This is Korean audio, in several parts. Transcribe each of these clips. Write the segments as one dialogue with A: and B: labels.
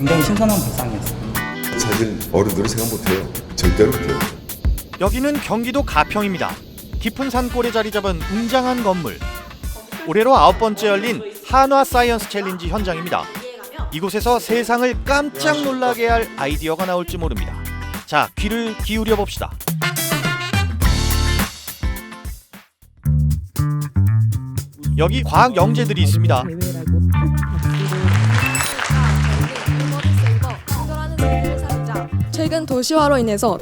A: 굉장히 신선한 발상이었어요.
B: 사실 어른들은 생각 못해요. 절대로 못해요.
C: 여기는 경기도 가평입니다. 깊은 산골에 자리 잡은 웅장한 건물. 올해로 9번째 열린 한화 사이언스 챌린지 현장입니다. 이곳에서 세상을 깜짝 놀라게 할 아이디어가 나올지 모릅니다. 자, 귀를 기울여 봅시다. 여기 과학 영재들이 있습니다.
D: 최근 도시화로 인해서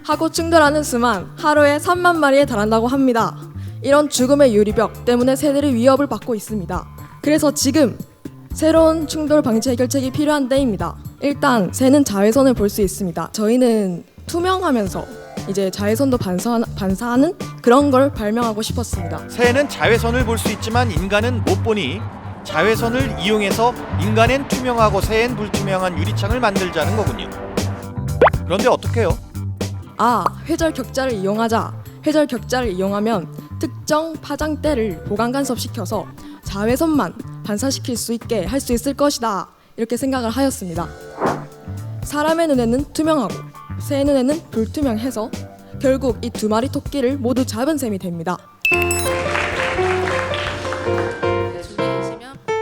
D: 하고 충돌하는 수만 하루에 3만 마리에 달한다고 합니다. 이런 죽음의 유리벽 때문에 새들이 위협을 받고 있습니다. 그래서 지금 새로운 충돌 방지 해결책이 필요한 때입니다. 일단 새는 자외선을 볼 수 있습니다. 저희는 투명하면서 이제 자외선도 반사하는 그런 걸 발명하고 싶었습니다.
C: 새는 자외선을 볼 수 있지만 인간은 못 보니 자외선을 이용해서 인간엔 투명하고 새엔 불투명한 유리창을 만들자는 거군요. 그런데 어떻게 해요?
D: 회절 격자를 이용하자. 회절 격자를 이용하면 특정 파장대를 보강 간섭시켜서 자외선만 반사시킬 수 있게 할 수 있을 것이다. 이렇게 생각을 하였습니다. 사람의 눈에는 투명하고 새 눈에는 불투명해서 결국 이 두 마리 토끼를 모두 잡은 셈이 됩니다.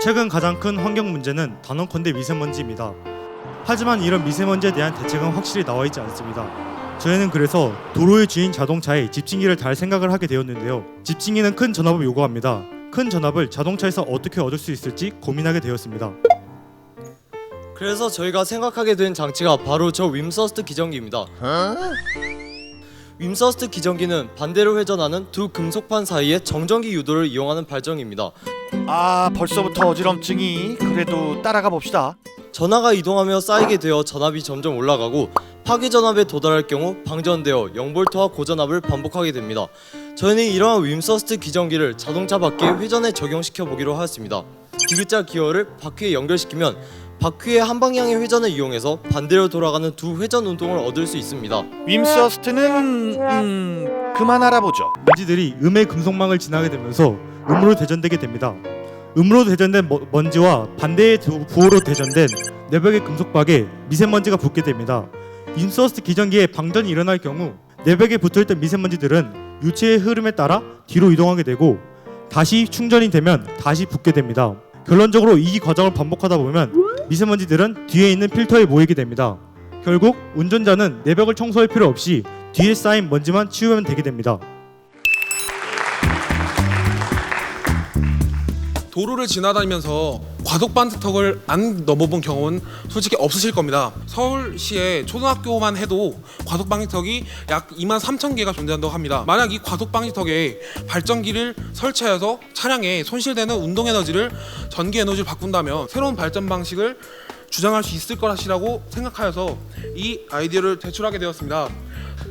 E: 최근 가장 큰 환경 문제는 단언컨대 미세먼지입니다. 하지만 이런 미세먼지에 대한 대책은 확실히 나와 있지 않습니다. 저희는 그래서 도로의 주인 자동차에 집진기를 달 생각을 하게 되었는데요. 집진기는 큰 전압을 요구합니다. 큰 전압을 자동차에서 어떻게 얻을 수 있을지 고민하게 되었습니다.
F: 그래서 저희가 생각하게 된 장치가 바로 저 윈서스트 기전기입니다. 윈서스트 기전기는 반대로 회전하는 두 금속판 사이의 정전기 유도를 이용하는 발전기입니다.
C: 벌써부터 어지럼증이. 그래도 따라가 봅시다.
F: 전하가 이동하며 쌓이게 되어 전압이 점점 올라가고 파괴 전압에 도달할 경우 방전되어 0V와 고전압을 반복하게 됩니다. 저희는 이러한 윈서스트 기전기를 자동차 바퀴에 회전에 적용시켜 보기로 하였습니다. 디귿자 기어를 바퀴에 연결시키면 바퀴의 한 방향의 회전을 이용해서 반대로 돌아가는 두 회전 운동을 얻을 수 있습니다.
C: 윈서스트는 그만 알아보죠.
E: 먼지들이 음의 금속망을 지나게 되면서 음으로 대전되게 됩니다. 음으로 대전된 먼지와 반대의 부호로 대전된 내벽의 금속박에 미세먼지가 붙게 됩니다. 윈서스트 기전기에 방전이 일어날 경우 내벽에 붙어있던 미세먼지들은 유체의 흐름에 따라 뒤로 이동하게 되고 다시 충전이 되면 다시 붙게 됩니다. 결론적으로 이 과정을 반복하다 보면 미세먼지들은 뒤에 있는 필터에 모이게 됩니다. 결국 운전자는 내벽을 청소할 필요 없이 뒤에 쌓인 먼지만 치우면 되게 됩니다.
G: 도로를 지나다니면서 과속방지턱을 안 넘어본 경험은 솔직히 없으실 겁니다. 서울시의 초등학교만 해도 과속방지턱이 약 23,000개가 존재한다고 합니다. 만약 이 과속방지턱에 발전기를 설치해서 차량에 손실되는 운동에너지를 전기에너지를 바꾼다면 새로운 발전 방식을 주장할 수 있을 것이라고 생각하여서 이 아이디어를 제출하게 되었습니다.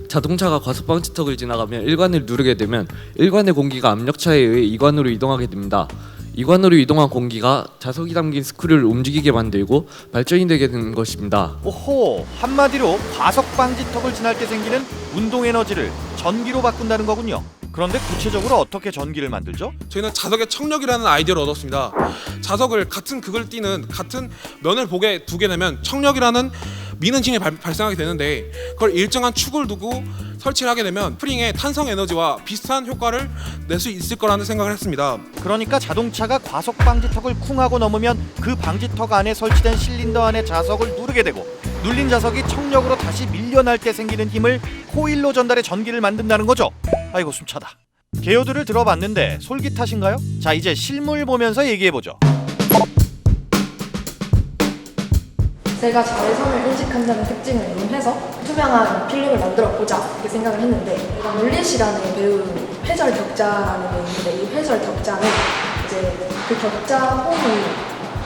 H: 자동차가 과속방지턱을 지나가면 일관을 누르게 되면 일관의 공기가 압력차에 의해 이관으로 이동하게 됩니다. 이관으로 이동한 공기가 자석이 담긴 스크류를 움직이게 만들고 발전이 되게 되는 것입니다.
C: 오호, 한마디로 과속방지턱을 지날 때 생기는 운동에너지를 전기로 바꾼다는 거군요. 그런데 구체적으로 어떻게 전기를 만들죠?
G: 저희는 자석의 청력이라는 아이디어를 얻었습니다. 자석을 같은 극을 띠는 같은 면을 보게 두게 되면 청력이라는 미는 힘이 발생하게 되는데 그걸 일정한 축을 두고 설치를 하게 되면 스프링의 탄성 에너지와 비슷한 효과를 낼 수 있을 거라는 생각을 했습니다.
C: 그러니까 자동차가 과속 방지턱을 쿵 하고 넘으면 그 방지턱 안에 설치된 실린더 안에 자석을 누르게 되고 눌린 자석이 청력으로 다시 밀려날 때 생기는 힘을 코일로 전달해 전기를 만든다는 거죠. 아이고 숨차다. 개요들을 들어봤는데 솔깃하신가요? 자, 이제 실물 보면서 얘기해보죠.
D: 새가 자외선을 인식한다는 특징을 이용해서 투명한 필름을 만들어보자 이렇게 생각을 했는데 물리 시간에 배운 회절 격자라는 게 있는데 이 회절 격자는 이제 그 격자 홈이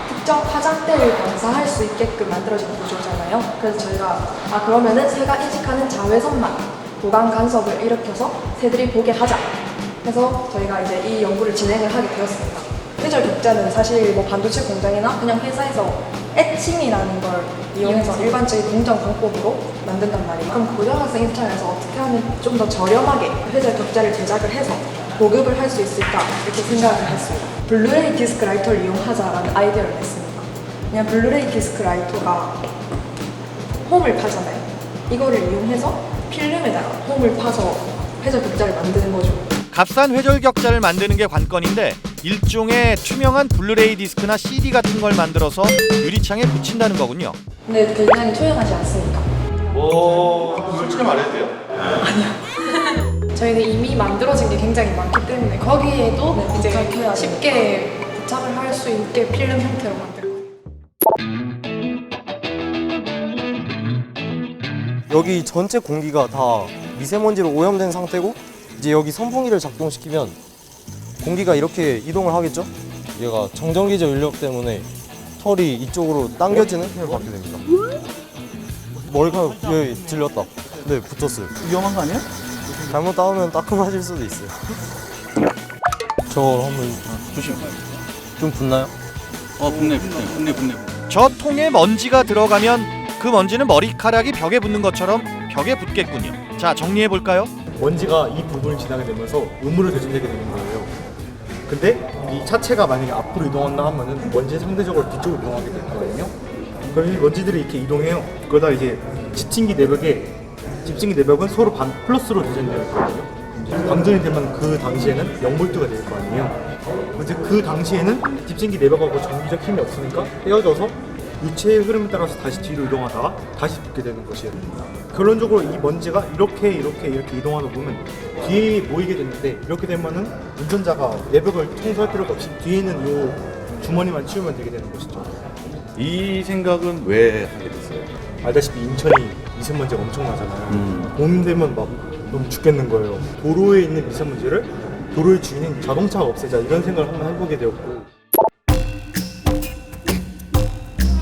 D: 특정 파장대를 반사할 수 있게끔 만들어진 구조잖아요. 그래서 저희가 그러면은 새가 인식하는 자외선만 보강 간섭을 일으켜서 새들이 보게 하자 해서 저희가 이제 이 연구를 진행을 하게 되었습니다. 회절 격자는 사실 반도체 공장이나 그냥 회사에서 애칭이라는 걸 이용해서 일반적인 공정 방법으로 만든단 말이에요. 그럼 고등학생 입장에서 어떻게 하면 좀 더 저렴하게 회절 격자를 제작을 해서 보급을 할 수 있을까 이렇게 생각을 했습니다. 블루레이 디스크 라이터를 이용하자라는 아이디어를 냈습니다. 그냥 블루레이 디스크 라이터가 홈을 파잖아요. 이거를 이용해서 필름에다가 홈을 파서 회전 격자를 만드는 거죠.
C: 값싼 회절 격자를 만드는 게 관건인데 일종의 투명한 블루레이 디스크나 CD 같은 걸 만들어서 유리창에 붙인다는 거군요.
D: 근데 굉장히 투명하지 않습니까?
C: 솔직히 말해도 돼요?
D: 저희는 이미 만들어진 게 굉장히 많기 때문에 거기에도
A: 네,
D: 이제
A: 부착해야
D: 쉽게 부착을 할 수 있게 필름 형태로 만든 거예요.
F: 여기 전체 공기가 다 미세먼지로 오염된 상태고 이제 여기 선풍기를 작동시키면 공기가 이렇게 이동을 하겠죠? 얘가 정전기저 인력 때문에 털이 이쪽으로 당겨지는 힘을 받게 됩니다. 머리카락 여기 질렸다. 네, 붙었어요.
A: 위험한 거 아니야?
F: 잘못 닿으면 따끔해질 수도 있어요. 저거 한번
A: 조심.
F: 좀 붙나요?
A: 붙네.
C: 저 통에 먼지가 들어가면 그 먼지는 머리카락이 벽에 붙는 것처럼 벽에 붙겠군요. 자, 정리해 볼까요?
E: 먼지가 이 부분을 지나게 되면서 음으로 대전되게 되는 거예요. 근데 이 차체가 만약에 앞으로 이동한다 하면은 먼지 상대적으로 뒤쪽으로 이동하게 되는 거거든요. 그럼 이 먼지들이 이렇게 이동해요. 그러다 이제 집진기 내벽은 서로 반 플러스로 대전되어 있거든요. 방전이 되면 그 당시에는 0V가 될 거 아니에요. 이제 그 당시에는 집진기 내벽하고 전기적 힘이 없으니까 떼어져서 유체의 흐름에 따라서 다시 뒤로 이동하다가 다시 붙게 되는 것이에요. 결론적으로 이 먼지가 이렇게 이동하다 보면 뒤에 모이게 되는데 이렇게 되면은 운전자가 내벽을 청소할 필요가 없이 뒤에 있는 이 주머니만 치우면 되게 되는 것이죠.
B: 이 생각은 왜 하게 됐어요?
E: 알다시피 인천이 미세먼지가 엄청나잖아요. 봄 되면 막 너무 죽겠는 거예요. 도로에 있는 미세먼지를 도로의 주인인 자동차가 없애자 이런 생각을 한번 해보게 되었고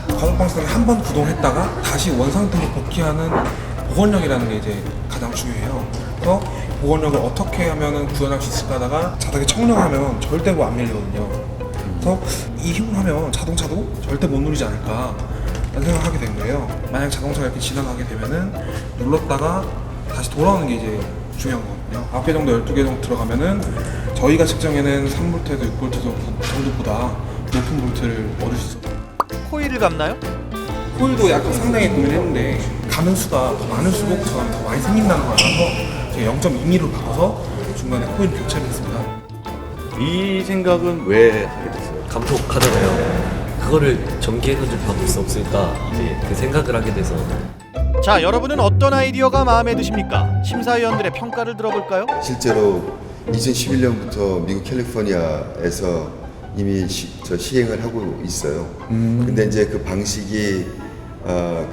G: 과속방지턱에 한 번 구동했다가 다시 원상태로 복귀하는 복원력이라는 게 이제 가장 중요해요. 그래서 복원력을 어떻게 하면 구현할 수 있을까 하다가 자석에 청력하면 절대 안 밀리거든요. 그래서 이 힘을 하면 자동차도 절대 못 누르지 않을까 라는 생각을 하게 된 거예요. 만약 자동차가 이렇게 지나가게 되면은 눌렀다가 다시 돌아오는 게 이제 중요한 거거든요. 9개 정도 12개 정도 들어가면은 저희가 측정에는 3V에서 6V 정도보다 높은 볼트를 얻을 수 있어요.
C: 코일을 감나요?
G: 코일도 약간 상당히 고민했는데 가는 수가 더 많을수록 저는 더 많이 생긴다는 걸 알아서 제가 0.2mm로 바꿔서 중간에 코일 교체를 했습니다.
B: 이 생각은 왜 하게 됐어요?
I: 감속하잖아요. 그거를 전기에는 좀 바꿀 수 없으니까 이제 그 생각을 하게 돼서.
C: 자, 여러분은 어떤 아이디어가 마음에 드십니까? 심사위원들의 평가를 들어볼까요?
B: 실제로 2011년부터 미국 캘리포니아에서 이미 시행을 하고 있어요. 근데 이제 그 방식이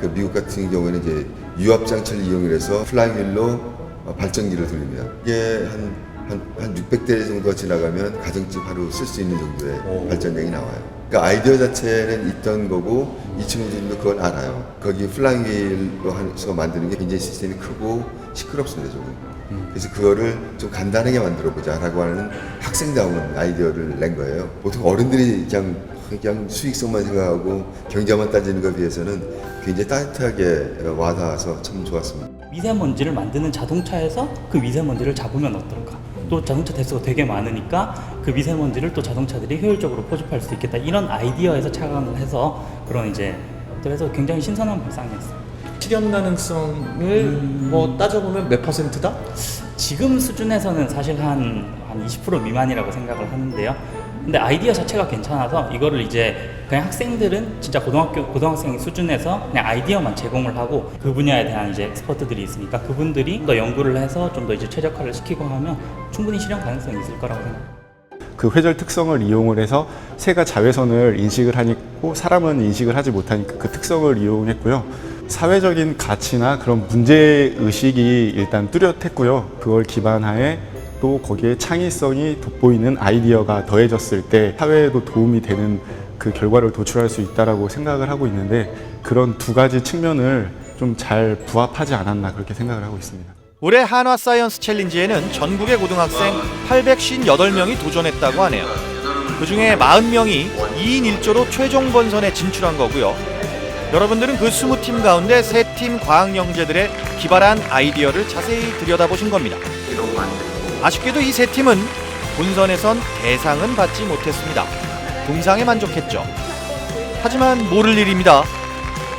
B: 그 미국 같은 경우에는 이제 유압 장치를 이용해서 플라이휠로 발전기를 돌립니다. 이게 한 600대 정도가 지나가면 가정집 하루 쓸 수 있는 정도의 발전량이 나와요. 그러니까 아이디어 자체는 있던 거고 이 친구들도 그걸 알아요. 거기 플라이휠로 해서 만드는 게 굉장히 시스템이 크고 시끄럽습니다, 조금. 그래서 그거를 좀 간단하게 만들어보자 라고 하는 학생다운 아이디어를 낸 거예요. 보통 어른들이 그냥 수익성만 생각하고 경제만 따지는 것에 비해서는 굉장히 따뜻하게 와닿아서 참 좋았습니다.
J: 미세먼지를 만드는 자동차에서 그 미세먼지를 잡으면 어떨까? 또 자동차 대수가 되게 많으니까 그 미세먼지를 또 자동차들이 효율적으로 포집할 수 있겠다. 이런 아이디어에서 착안을 해서 그런 이제 그래서 굉장히 신선한 발상이었어요.
A: 실현 가능성을 뭐 따져보면 몇 %다?
J: 지금 수준에서는 사실 한 20% 미만이라고 생각을 하는데요. 근데 아이디어 자체가 괜찮아서 이거를 이제 그냥 학생들은 진짜 고등학생 수준에서 그냥 아이디어만 제공을 하고 그 분야에 대한 이제 엑스퍼트들이 있으니까 그분들이 더 연구를 해서 좀 더 이제 최적화를 시키고 하면 충분히 실현 가능성이 있을 거라고 생각합니다.
K: 그 회절 특성을 이용을 해서 새가 자외선을 인식을 하고 사람은 인식을 하지 못하니까 그 특성을 이용했고요. 사회적인 가치나 그런 문제의식이 일단 뚜렷했고요. 그걸 기반하에 또 거기에 창의성이 돋보이는 아이디어가 더해졌을 때 사회에도 도움이 되는 그 결과를 도출할 수 있다고 생각을 하고 있는데 그런 두 가지 측면을 좀 잘 부합하지 않았나 그렇게 생각을 하고 있습니다.
C: 올해 한화 사이언스 챌린지에는 전국의 고등학생 858명이 도전했다고 하네요. 그중에 40명이 2인 1조로 최종 본선에 진출한 거고요. 여러분들은 그 20팀 가운데 3팀 과학영재들의 기발한 아이디어를 자세히 들여다보신 겁니다. 아쉽게도 이 3팀은 본선에선 대상은 받지 못했습니다. 동상에 만족했죠. 하지만 모를 일입니다.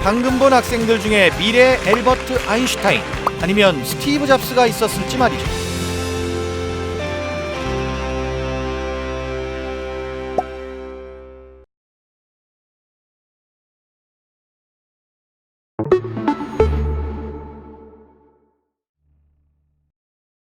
C: 방금 본 학생들 중에 미래의 엘버트 아인슈타인 아니면 스티브 잡스가 있었을지 말이죠.